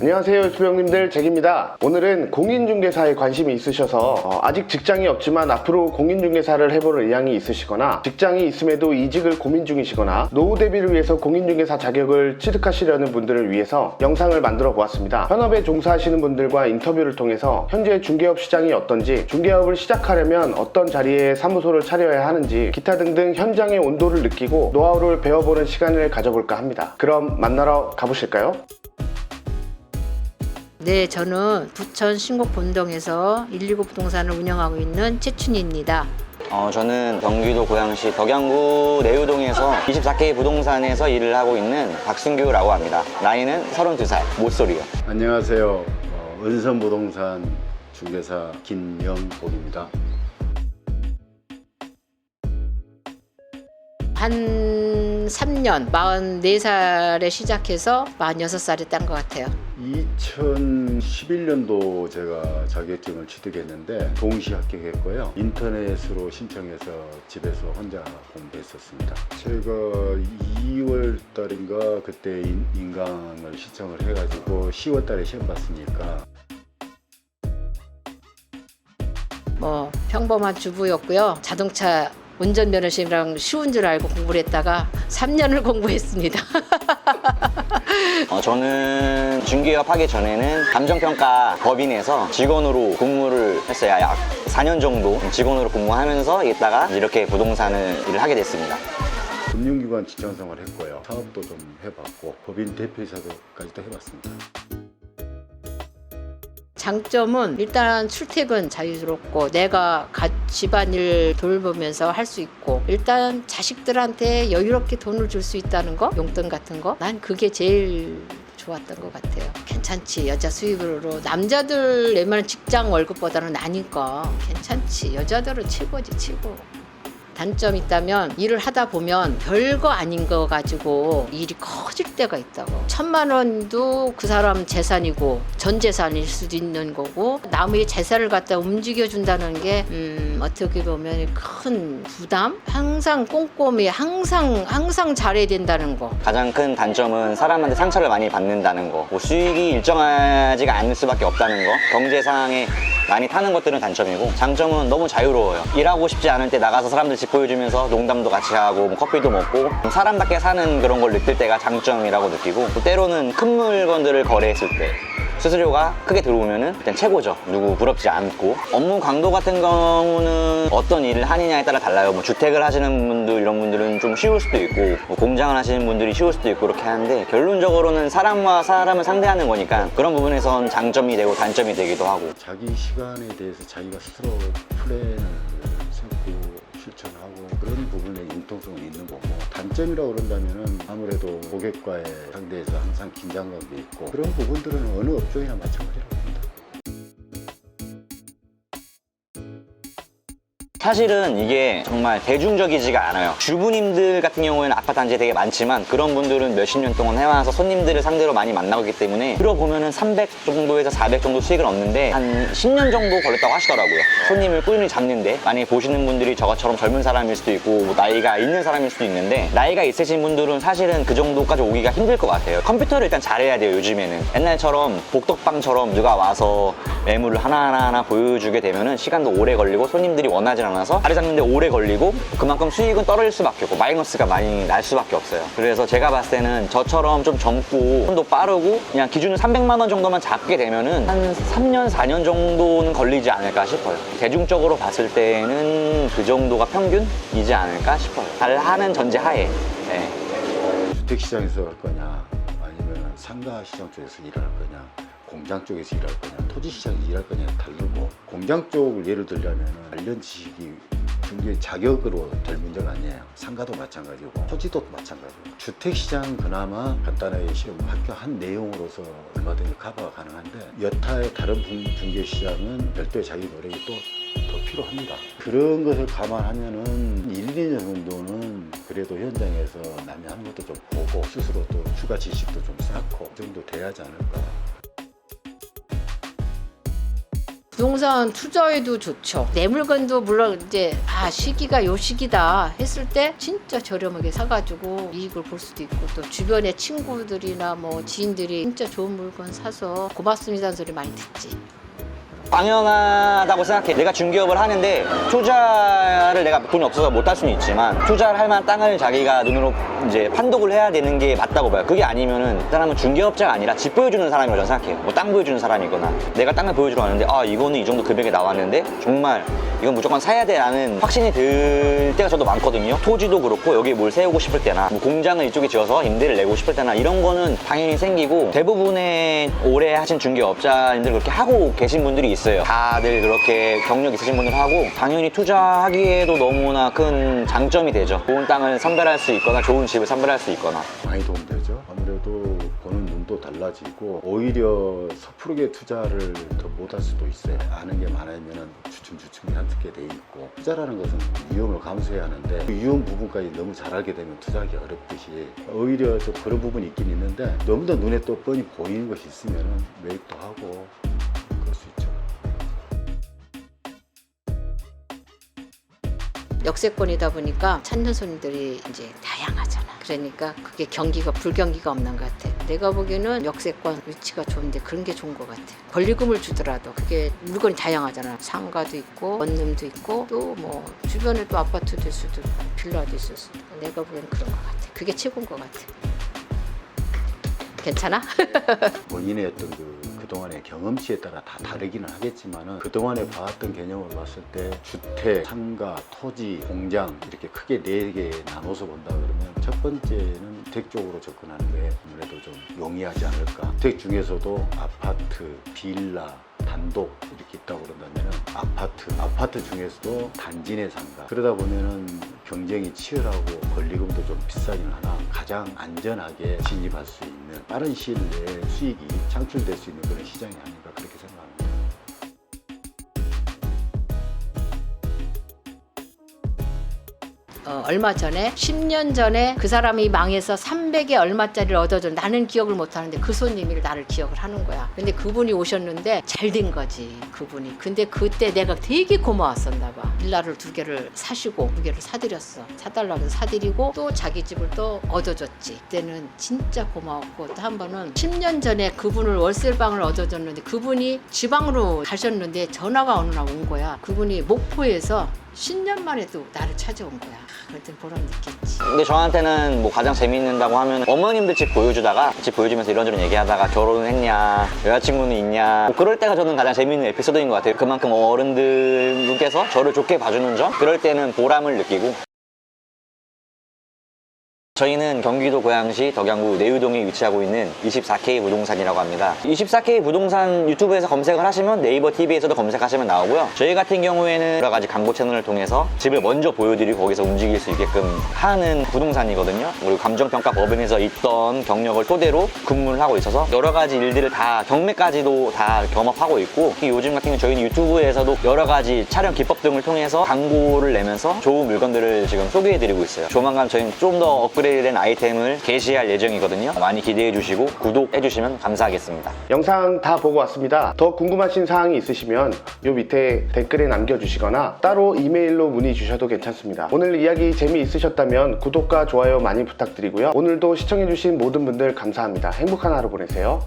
안녕하세요 유튜브 형님들, 잭입니다. 오늘은 공인중개사에 관심이 있으셔서 아직 직장이 없지만 앞으로 공인중개사를 해볼 의향이 있으시거나 직장이 있음에도 이직을 고민 중이시거나 노후 대비를 위해서 공인중개사 자격을 취득하시려는 분들을 위해서 영상을 만들어 보았습니다. 현업에 종사하시는 분들과 인터뷰를 통해서 현재 중개업 시장이 어떤지, 중개업을 시작하려면 어떤 자리에 사무소를 차려야 하는지, 기타 등등 현장의 온도를 느끼고 노하우를 배워보는 시간을 가져볼까 합니다. 그럼 만나러 가보실까요? 네, 저는 부천 신곡 본동에서 119 부동산을 운영하고 있는 최춘희입니다. 저는 경기도 고양시 덕양구 내유동에서 24K 부동산에서 일을 하고 있는 박승규라고 합니다. 나이는 32살, 못소리요. 안녕하세요. 은선부동산 중개사 김영복입니다. 한 3년, 44살에 시작해서 46살에 딴 것 같아요. 2011년도 제가 자격증을 취득했는데 동시 합격했고요. 인터넷으로 신청해서 집에서 혼자 공부했었습니다. 제가 2월 달인가 그때 인강을 신청을 해가지고 10월 달에 시험 봤으니까 평범한 주부였고요. 자동차 운전면허증이랑 쉬운 줄 알고 공부를 했다가 3년을 공부했습니다. 저는 중개업 하기 전에는 감정평가 법인에서 직원으로 근무를 했어요. 약 4년 정도 직원으로 근무하면서 있다가 이렇게 부동산을 일을 하게 됐습니다. 금융기관 직장 생활을 했고요. 사업도 좀 해봤고 법인 대표이사도까지도 해봤습니다. 장점은 일단 출퇴근 자유롭고 내가 집안일 돌보면서 할 수 있고, 일단 자식들한테 여유롭게 돈을 줄 수 있다는 거, 용돈 같은 거, 난 그게 제일 좋았던 것 같아요. 괜찮지, 여자 수입으로. 남자들 내면 직장 월급보다는 나니까 괜찮지. 여자들은 최고지, 최고. 단점이 있다면 일을 하다 보면 별거 아닌 거 가지고 일이 커질 때가 있다고. 1,000만 원도 그 사람 재산이고 전 재산일 수도 있는 거고, 남의 재산을 갖다 움직여준다는 게 어떻게 보면 큰 부담? 항상 꼼꼼히 항상 잘해야 된다는 거. 가장 큰 단점은 사람한테 상처를 많이 받는다는 거, 수익이 일정하지가 않을 수밖에 없다는 거, 경제 상황에 많이 타는 것들은 단점이고, 장점은 너무 자유로워요. 일하고 싶지 않을 때 나가서 사람들 집 보여주면서 농담도 같이 하고 커피도 먹고 사람답게 사는 그런 걸 느낄 때가 장점이라고 느끼고, 또 때로는 큰 물건들을 거래했을 때 수수료가 크게 들어오면은 일단 최고죠. 누구 부럽지 않고. 업무 강도 같은 경우는 어떤 일을 하느냐에 따라 달라요. 주택을 하시는 분들, 이런 분들은 좀 쉬울 수도 있고, 공장을 하시는 분들이 쉬울 수도 있고, 그렇게 하는데 결론적으로는 사람과 사람을 상대하는 거니까 그런 부분에선 장점이 되고 단점이 되기도 하고. 자기 시간에 대해서 자기가 스스로 플랜을 세우고 실천하고 그런 부분에 융통성은 있는 거고, 단점이라고 그런다면은 아무래도 고객과의 상대에서 항상 긴장감도 있고, 그런 부분들은 어느 업종이나 마찬가지라고 봅니다. 사실은 이게 정말 대중적이지가 않아요. 주부님들 같은 경우에는 아파트 단지에 되게 많지만 그런 분들은 몇십 년 동안 해와서 손님들을 상대로 많이 만나기 때문에 들어보면은 300 정도에서 400 정도 수익을 얻는데 한 10년 정도 걸렸다고 하시더라고요. 손님을 꾸준히 잡는데. 만약에 보시는 분들이 저처럼 젊은 사람일 수도 있고 나이가 있는 사람일 수도 있는데, 나이가 있으신 분들은 사실은 그 정도까지 오기가 힘들 것 같아요. 컴퓨터를 일단 잘해야 돼요. 요즘에는 옛날처럼 복덕방처럼 누가 와서 매물을 하나하나 보여주게 되면은 시간도 오래 걸리고 손님들이 원하지 않아서 자리 잡는데 오래 걸리고, 그만큼 수익은 떨어질 수밖에 없고 마이너스가 많이 날 수밖에 없어요. 그래서 제가 봤을 때는 저처럼 좀 젊고 손도 빠르고 그냥 기준은 300만 원 정도만 잡게 되면은 한 3년 4년 정도는 걸리지 않을까 싶어요. 대중적으로 봤을 때는 그 정도가 평균이지 않을까 싶어요. 잘 하는 전제 하에. 네. 주택시장에서 할 거냐, 아니면 상가시장 쪽에서 일할 거냐, 공장 쪽에서 일할 거냐, 토지시장에서 일할 거냐 다르고, 공장 쪽을 예를 들자면 관련 지식이 중개 자격으로 될 문제가 아니에요. 상가도 마찬가지고 토지도 마찬가지고. 주택시장 그나마 간단하게 시험 합격한 내용으로서 얼마든지 커버가 가능한데, 여타의 다른 중개시장은 별도의 자기 노력이 또 더 필요합니다. 그런 것을 감안하면은 1, 2년 정도는 그래도 현장에서 남이 하는 것도 좀 보고 스스로 또 추가 지식도 좀 쌓고 그 정도 돼야 하지 않을까. 부동산 투자에도 좋죠. 내 물건도 물론 이제 시기가 요 시기다 했을 때 진짜 저렴하게 사가지고 이익을 볼 수도 있고, 또 주변에 친구들이나 뭐 지인들이 진짜 좋은 물건 사서 고맙습니다는 소리 많이 듣지. 당연하다고 생각해. 내가 중개업을 하는데 투자를 내가 돈이 없어서 못 할 수는 있지만 투자를 할 만한 땅을 자기가 눈으로 이제 판독을 해야 되는 게 맞다고 봐요. 그게 아니면은 그 사람은 중개업자가 아니라 집 보여주는 사람이라고 저는 생각해요. 뭐 땅 보여주는 사람이거나 내가 땅을 보여주러 왔는데 이거는 이 정도 금액에 나왔는데 정말 이건 무조건 사야 돼 라는 확신이 들 때가 저도 많거든요. 토지도 그렇고 여기 뭘 세우고 싶을 때나 뭐 공장을 이쪽에 지어서 임대를 내고 싶을 때나 이런 거는 당연히 생기고, 대부분의 오래 하신 중개업자님들 그렇게 하고 계신 분들이 있어요. 다들 그렇게 경력 있으신 분들 하고 당연히 투자하기에도 너무나 큰 장점이 되죠. 좋은 땅을 선별할 수 있거나 좋은 집을 선별할 수 있거나. 많이 도움되죠. 아무래도 보는 눈도 달라지고 오히려 섣부르게 투자를 더 못할 수도 있어요. 아는 게 많으면 주춤주춤 한특게 돼 있고, 투자라는 것은 위험을 감수해야 하는데 그 위험 부분까지 너무 잘 알게 되면 투자하기 어렵듯이 오히려 좀 그런 부분이 있긴 있는데, 너무 더 눈에 또 뻔히 보이는 것이 있으면 매입도 하고 그럴 수 있죠. 역세권이다 보니까 찾는 손님들이 이제 다양하잖아. 그러니까 그게 경기가 불경기가 없는 것 같아. 내가 보기에는 역세권 위치가 좋은데 그런 게 좋은 것 같아. 권리금을 주더라도 그게 물건이 다양하잖아. 상가도 있고 원룸도 있고 또 뭐 주변에 또 아파트도 있을 수도 있고 빌라도 있을 수도 있고. 내가 보기에는 그런 것 같아. 그게 최고인 것 같아. 괜찮아? 본인의 어떤 그동안의 경험치에 따라 다 다르기는 하겠지만은, 그동안에 봐왔던 개념을 봤을 때 주택, 상가, 토지, 공장 이렇게 크게 4개 나눠서 본다 그러면 첫 번째는 주택 쪽으로 접근하는 게 아무래도 좀 용이하지 않을까. 주택 중에서도 아파트, 빌라, 단독 이렇게 있다고 그런다면은 아파트 중에서도 단지 내 상가, 그러다 보면은 경쟁이 치열하고 권리금도 좀 비싸긴 하나 가장 안전하게 진입할 수 있는, 빠른 시일 내에 수익이 창출될 수 있는 그런 시장이 아닌가 그렇게 생각합니다. 얼마 전에 10년 전에 그 사람이 망해서 300에 얼마짜리를 얻어줘. 나는 기억을 못하는데 그 손님이 나를 기억을 하는 거야. 근데 그분이 오셨는데 잘 된 거지 그분이. 근데 그때 내가 되게 고마웠었나 봐. 빌라를 2개를 사시고 2개를 사드렸어. 사달라고 해서 사드리고 또 자기 집을 또 얻어줬지. 그때는 진짜 고마웠고, 또 한 번은 10년 전에 그분을 월세방을 얻어줬는데 그분이 지방으로 가셨는데 전화가 어느 날 온 거야. 그분이 목포에서 10년 만에 또 나를 찾아온 거야. 그때 보람 느꼈지. 근데 저한테는 뭐 가장 재미있는다고 하면 어머님들 집 보여주다가 집 보여주면서 이런저런 얘기하다가 결혼은 했냐, 여자친구는 있냐, 뭐 그럴 때가 저는 가장 재미있는 에피소드인 것 같아요. 그만큼 어른들께서 저를 좋게 봐주는 점, 그럴 때는 보람을 느끼고. 저희는 경기도 고양시 덕양구 내유동에 위치하고 있는 24K 부동산이라고 합니다. 24K 부동산 유튜브에서 검색을 하시면 네이버 TV에서도 검색하시면 나오고요. 저희 같은 경우에는 여러 가지 광고 채널을 통해서 집을 먼저 보여드리고 거기서 움직일 수 있게끔 하는 부동산이거든요. 그리고 감정평가 법인에서 있던 경력을 토대로 근무를 하고 있어서 여러 가지 일들을 다 경매까지도 다 겸업하고 있고, 요즘 같은 경우 저희는 유튜브에서도 여러 가지 촬영 기법 등을 통해서 광고를 내면서 좋은 물건들을 지금 소개해드리고 있어요. 조만간 저희는 좀 더 업그레이드 된 아이템을 게시할 예정이거든요. 많이 기대해 주시고 구독해 주시면 감사하겠습니다. 영상 다 보고 왔습니다. 더 궁금하신 사항이 있으시면 요 밑에 댓글에 남겨주시거나 따로 이메일로 문의 주셔도 괜찮습니다. 오늘 이야기 재미있으셨다면 구독과 좋아요 많이 부탁드리고요. 오늘도 시청해주신 모든 분들 감사합니다. 행복한 하루 보내세요.